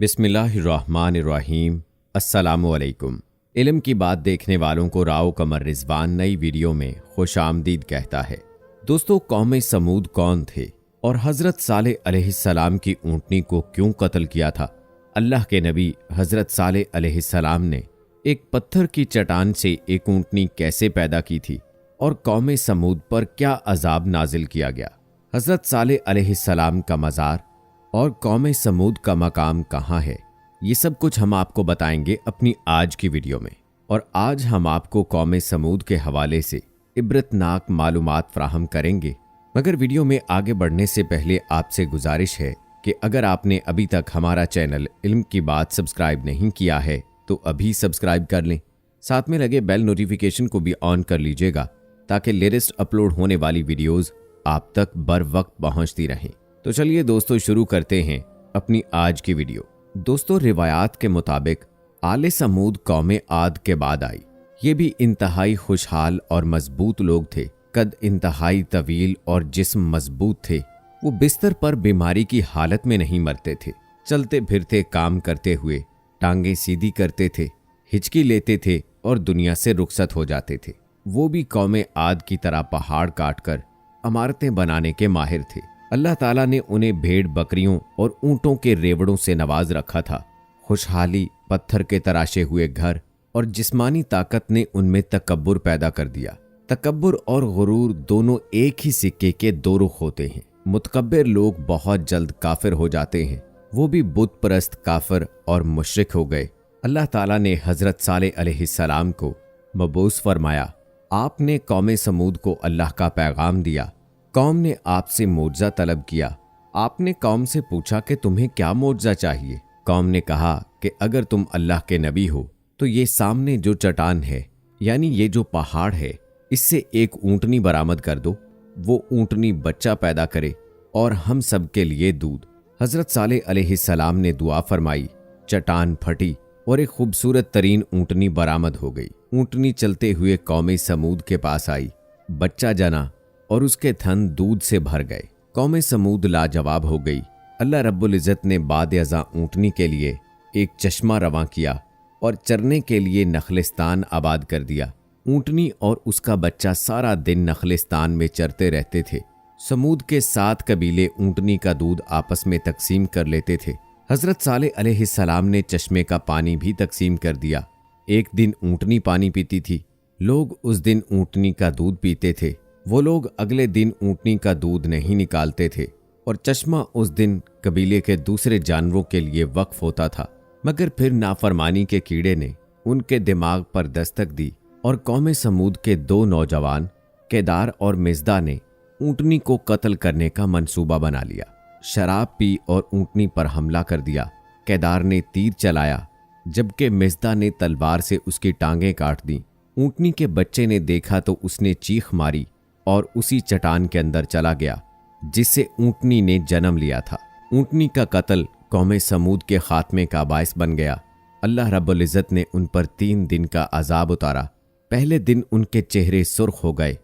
बिस्मिल्लाहिर्रहमानिर्रहीम। अस्सलामुअलैकुम। इल्म की बात देखने वालों को राव कमर रिजवान नई वीडियो में खुश आमदीद कहता है। दोस्तों, कौम समूद कौन थे और हज़रत सालेह अलैहिस्सलाम की ऊँटनी को क्यों कत्ल किया था? अल्लाह के नबी हज़रत सालेह अलैहिस्सलाम ने एक पत्थर की चट्टान से एक ऊँटनी कैसे पैदा की थी और कौम समूद पर क्या अजाब नाजिल किया गया? हज़रत सालेह अलैहिस्सलाम का मज़ार और कौम समूद का मकाम कहाँ है? ये सब कुछ हम आपको बताएंगे अपनी आज की वीडियो में। और आज हम आपको कौम समूद के हवाले से इबरतनाक मालूमात फ्राहम करेंगे। मगर वीडियो में आगे बढ़ने से पहले आपसे गुजारिश है कि अगर आपने अभी तक हमारा चैनल इल्म की बात सब्सक्राइब नहीं किया है तो अभी सब्सक्राइब कर लें। साथ में लगे बेल नोटिफिकेशन को भी ऑन कर लीजिएगा ताकि लेटेस्ट अपलोड होने वाली वीडियोस आप तक बर वक्त पहुंचती रहें। तो चलिए दोस्तों, शुरू करते हैं अपनी आज की वीडियो। दोस्तों, रिवायात के मुताबिक आले समूद कौम आद के बाद आई। ये भी इंतहाई खुशहाल और मजबूत लोग थे। कद इंतहाई तवील और जिस्म मजबूत थे। वो बिस्तर पर बीमारी की हालत में नहीं मरते थे। चलते फिरते काम करते हुए टांगे सीधी करते थे, हिचकी लेते थे और दुनिया से रुखसत हो जाते थे। वो भी कौम आद की तरह पहाड़ काटकर इमारतें बनाने के माहिर थे। अल्लाह ताला ने उन्हें भेड़ बकरियों और ऊंटों के रेवड़ों से नवाज रखा था। खुशहाली, पत्थर के तराशे हुए घर और जिस्मानी ताकत ने उनमें तकब्बुर पैदा कर दिया। तकब्बुर और गुरूर दोनों एक ही सिक्के के दो रुख होते हैं। मुतकब्बिर लोग बहुत जल्द काफिर हो जाते हैं। वो भी बुत परस्त काफिर और मुशरिक हो गए। अल्लाह ताला ने हजरत सालेह अलैहिस्सलाम को मबूस फरमाया। आपने कौम समूद को अल्लाह का पैगाम दिया। कौम ने आपसे मोजा तलब किया। आपने कौम से पूछा कि तुम्हें क्या मोजा चाहिए? कौम ने कहा कि अगर तुम अल्लाह के नबी हो तो ये सामने जो चट्टान है, यानी ये जो पहाड़ है, इससे एक ऊँटनी बरामद कर दो। वो ऊँटनी बच्चा पैदा करे और हम सब के लिए दूध। हजरत सालेह अलैहिस्सलाम ने दुआ फरमाई। चट्टान फटी और एक खूबसूरत तरीन ऊँटनी बरामद हो गई। ऊँटनी चलते हुए कौम समूद के पास आई। बच्चा जना और उसके थन दूध से भर गए। कौम समूद लाजवाब हो गई। अल्लाह रब्बुल इज़्ज़त ने बाद अज़ा ऊँटनी के लिए एक चश्मा रवां किया और चरने के लिए नखलिस्तान आबाद कर दिया। ऊँटनी और उसका बच्चा सारा दिन नखलिस्तान में चरते रहते थे। समूद के 7 कबीले ऊँटनी का दूध आपस में तकसीम कर लेते थे। हज़रत सालेह अलैहिस्सलाम ने चश्मे का पानी भी तकसीम कर दिया। एक दिन ऊँटनी पानी पीती थी। लोग उस दिन ऊँटनी का दूध पीते थे। वो लोग अगले दिन ऊँटनी का दूध नहीं निकालते थे और चश्मा उस दिन कबीले के दूसरे जानवरों के लिए वक्फ होता था। मगर फिर नाफरमानी के कीड़े ने उनके दिमाग पर दस्तक दी और कौम समूद के 2 नौजवान केदार और मिज़दा ने ऊँटनी को कत्ल करने का मंसूबा बना लिया। शराब पी और ऊँटनी पर हमला कर दिया। केदार ने तीर चलाया जबकि मिज़दा ने तलवार से उसकी टांगें काट दी। ऊँटनी के बच्चे ने देखा तो उसने चीख मारी और उसी चट्टान के अंदर चला गया जिससे ऊँटनी ने जन्म लिया था। ऊँटनी का कत्ल कौम समूद के खात्मे का बायस बन गया। अल्लाह रब्बुल इज़्ज़त ने उन पर 3 दिन का अजाब उतारा। पहले दिन उनके चेहरे सुर्ख हो गए,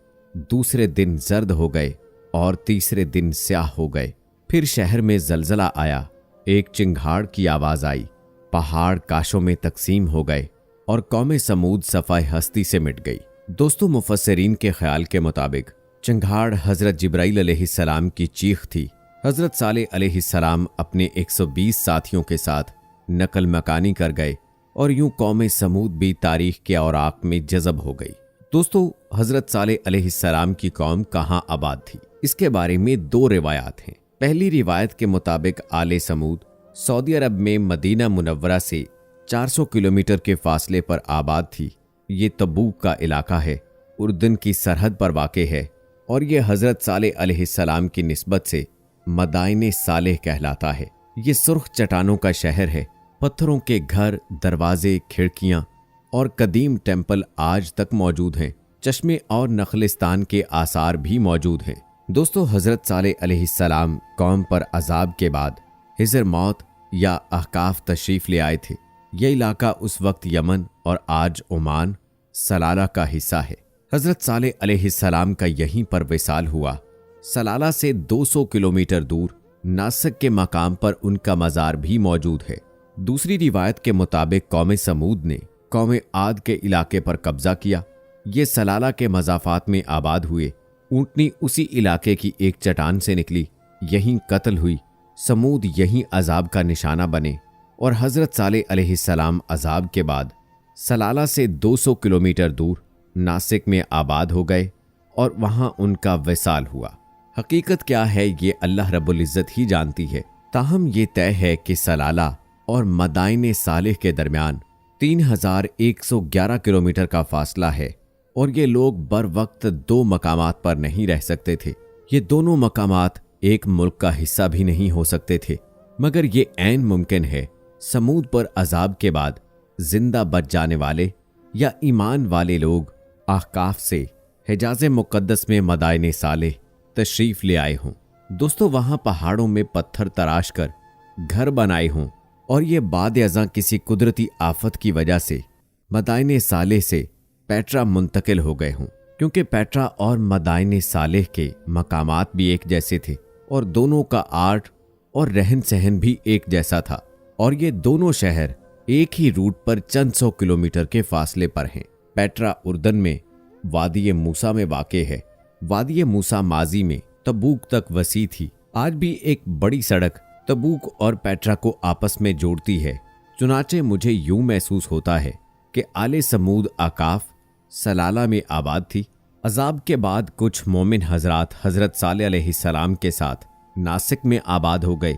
दूसरे दिन जर्द हो गए और तीसरे दिन स्याह हो गए। फिर शहर में जलजला आया। एक चिंगाड़ की आवाज आई। पहाड़ काशों में तकसीम हो गए और कौम समूद सफ़ाए हस्ती से मिट गई। दोस्तों, मुफस्सिरीन के ख्याल के मुताबिक चिंगाड़ हजरत जिब्राइल अलैहिस्सलाम की चीख थी। हजरत सालेह अलैहिस्सलाम अपने 120 साथियों के साथ नकल मकानी कर गए और यूं कौम समूद भी तारीख के औराक में जज़ब हो गई। दोस्तों, हजरत सालेह अलैहिस्सलाम की कौम कहाँ आबाद थी, इसके बारे में 2 रिवायात हैं। पहली रिवायत के मुताबिक आले समूद सऊदी अरब में मदीना मुनव्वरा से 400 किलोमीटर के फासले पर आबाद थी। ये तबूक का इलाका है, उर्दन की सरहद पर वाक़े है और ये हज़रत सालेह अलैहिस्सलाम की निस्बत से मदाइने सालेह कहलाता है। ये सुर्ख चट्टानों का शहर है। पत्थरों के घर, दरवाजे, खिड़कियाँ और कदीम टेम्पल आज तक मौजूद हैं। चश्मे और नखलिस्तान के आसार भी मौजूद हैं। दोस्तों, हज़रत सालेह अलैहिस्सलाम कौम पर अजाब के बाद हिजर मौत या अहकाफ तशरीफ़ ले आए थे। यह इलाका उस वक्त यमन और आज ओमान, सलाला का हिस्सा है। हज़रत सालेह अलैहिस्सलाम का यहीं पर विसाल हुआ। सलाला से 200 किलोमीटर दूर नासिक के मकाम पर उनका मज़ार भी मौजूद है। दूसरी रिवायत के मुताबिक कौम समूद ने कौम आद के इलाके पर कब्जा किया। ये सलाला के मज़ाफ़ात में आबाद हुए। ऊँटनी उसी इलाके की एक चट्टान से निकली, यहीं कत्ल हुई। समूद यहीं अजाब का निशाना बने और हज़रत सालेह अलैहिस्सलाम अजाब के बाद सलाला से 200 किलोमीटर दूर नासिक में आबाद हो गए और वहाँ उनका विसाल हुआ। हकीकत क्या है ये अल्लाह रब्बुल इज़्ज़त ही जानती है। ताहम ये तय है कि सलाला और मदाइन सालेह के दरमियान 3111 किलोमीटर का फासला है और ये लोग बर वक्त 2 मकामात पर नहीं रह सकते थे। ये दोनों मकामात एक मुल्क का हिस्सा भी नहीं हो सकते थे, मगर ये ऐन मुमकिन है समूद पर अजाब के बाद जिंदा बच जाने वाले या ईमान वाले लोग आहकाफ से हिजाज मुकद्दस में मदाइन सालेह तशरीफ ले आए हों। दोस्तों, वहां पहाड़ों में पत्थर तराश कर घर बनाए हों और ये बाद अज़ां किसी कुदरती आफत की वजह से मदाइन सालेह से पेट्रा मुंतकिल हो गए हों, क्योंकि पेट्रा और मदाइन सालेह के मकामात भी एक जैसे थे और दोनों का आर्ट और रहन सहन भी एक जैसा था और ये दोनों शहर एक ही रूट पर चंद 100 किलोमीटर के फासले पर हैं। पेट्रा उर्दन में वादी मूसा में वाक़े है। वादी मूसा माजी में तबूक तक वसी थी। आज भी एक बड़ी सड़क तबूक और पेट्रा को आपस में जोड़ती है। चुनाचे मुझे यूं महसूस होता है कि आले समूद आकाफ सलाला में आबाद थी। अजाब के बाद कुछ मोमिन हजरात हजरत सालेह अलैहिस्सलाम के साथ नासिक में आबाद हो गए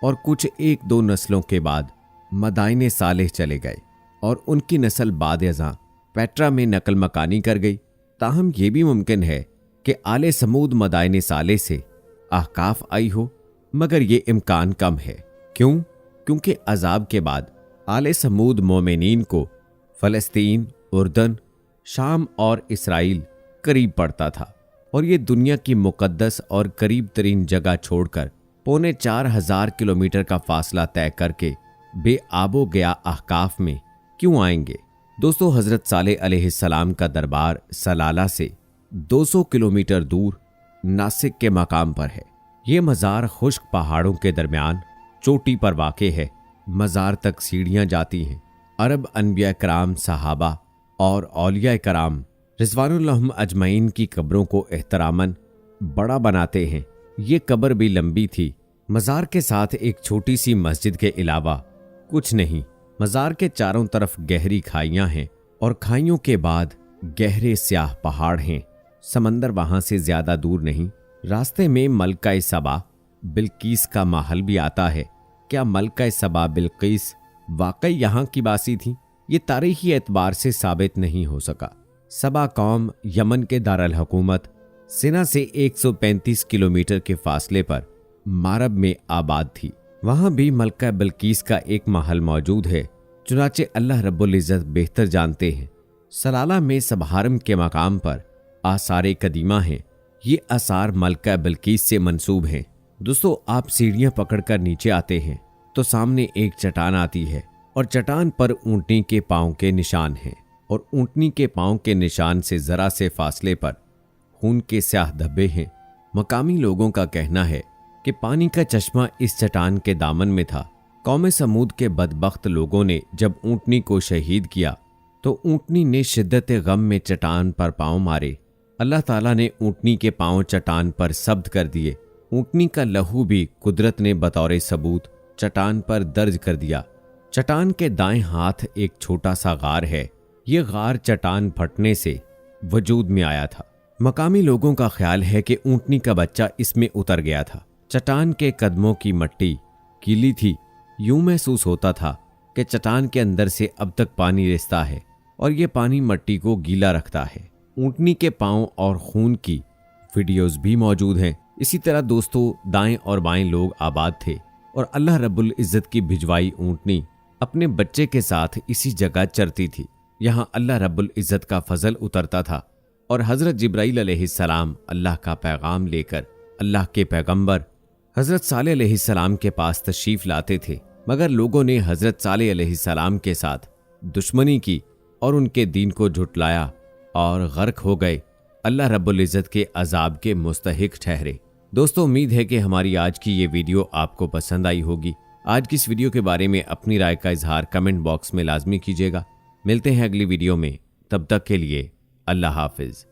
और कुछ 1-2 नस्लों के बाद मदाइन सालेह चले गए और उनकी नस्ल बाद अज़ां पेट्रा में नकल मकानी कर गई। ताहम यह भी मुमकिन है कि आले समूद मदाइन सालेह से आहकाफ आई हो, मगर ये इम्कान कम है। क्यों? क्योंकि अजाब के बाद आले समूद मोमिनीन को फ़लस्तीन, उर्दन, शाम और इसराइल करीब पड़ता था और ये दुनिया की मुकद्दस और करीब तरीन जगह छोड़कर 4,500 किलोमीटर का फासला तय करके बेआबो गया आहकाफ में क्यों आएंगे? दोस्तों, हजरत सालेह अलैहिस्सलाम का दरबार सलाला से 200 किलोमीटर दूर नासिक के मकाम पर है। ये मज़ार खुश्क पहाड़ों के दरमियान चोटी पर वाक़े है। मज़ार तक सीढ़ियाँ जाती हैं। अरब अनबिया कराम, सहाबा और औलिया कराम रिज़वानुल्लाहुम अजमईन की कब्रों को एहतरामन बड़ा बनाते हैं। ये कब्र भी लंबी थी। मज़ार के साथ एक छोटी सी मस्जिद के अलावा कुछ नहीं। मज़ार के चारों तरफ गहरी खाइयाँ हैं और खाइयों के बाद गहरे स्याह पहाड़ हैं। समंदर वहाँ से ज़्यादा दूर नहीं। रास्ते में मलका सबा बिल्कीस का महल भी आता है। क्या मलका सबा बिल्कीस वाकई यहाँ की बासी थी? ये तारीखी एतबार से साबित नहीं हो सका। सबा कौम यमन के दारुल हुकूमत सिना से 135 किलोमीटर के फासले पर मारब में आबाद थी। वहां भी मलका बिल्कीस का एक महल मौजूद है। चुनाचे अल्लाह रब्बुल इज़्ज़त बेहतर जानते हैं। सलाला में सबहारम के मकाम पर आसार कदीमा हैं। ये आसार मलका बिल्कीस से मंसूब हैं। दोस्तों, आप सीढ़ियां पकड़कर नीचे आते हैं तो सामने एक चट्टान आती है और चट्टान पर ऊंटनी के पांव के निशान हैं और ऊंटनी के पांव के निशान से जरा से फासले पर खून के स्याह धब्बे हैं। मकामी लोगों का कहना है कि पानी का चश्मा इस चट्टान के दामन में था। कौम समूद के बदबख्त लोगों ने जब ऊंटनी को शहीद किया तो ऊंटनी ने शिद्दत गम में चट्टान पर पांव मारे। अल्लाह ताला ने ऊंटनी के पांव चट्टान पर सब्द कर दिए। ऊंटनी का लहू भी कुदरत ने बतौर सबूत चट्टान पर दर्ज कर दिया। चट्टान के दाएं हाथ एक छोटा सा गार है। ये गार चट्टान फटने से वजूद में आया था। मकामी लोगों का ख्याल है कि ऊंटनी का बच्चा इसमें उतर गया था। चट्टान के कदमों की मट्टी गीली थी। यूं महसूस होता था कि चट्टान के अंदर से अब तक पानी रिसता है और ये पानी मट्टी को गीला रखता है। ऊंटनी के पांव और खून की वीडियोस भी मौजूद हैं। इसी तरह दोस्तों, दाएं और बाएं लोग आबाद थे और अल्लाह रब्बुल इज़्ज़त की भिजवाई ऊंटनी अपने बच्चे के साथ इसी जगह चरती थी। यहाँ अल्लाह रब्बुल इज़्ज़त का फजल उतरता था और हज़रत जिब्राईल अलैहिस्सलाम अल्लाह का पैगाम लेकर अल्लाह के पैगंबर हज़रत सालेह अलैहिस्सलाम के पास तशरीफ़ लाते थे। मगर लोगों ने हज़रत सालेह अलैहिस्सलाम के साथ दुश्मनी की और उनके दीन को झुटलाया और गर्क हो गए। अल्लाह रब्बुल इज़्ज़त के अजाब के मुस्तहिक ठहरे। दोस्तों, उम्मीद है कि हमारी आज की ये वीडियो आपको पसंद आई होगी। आज की इस वीडियो के बारे में अपनी राय का इजहार कमेंट बॉक्स में लाजमी कीजिएगा। मिलते हैं अगली वीडियो में, तब तक के लिए अल्लाह हाफिज।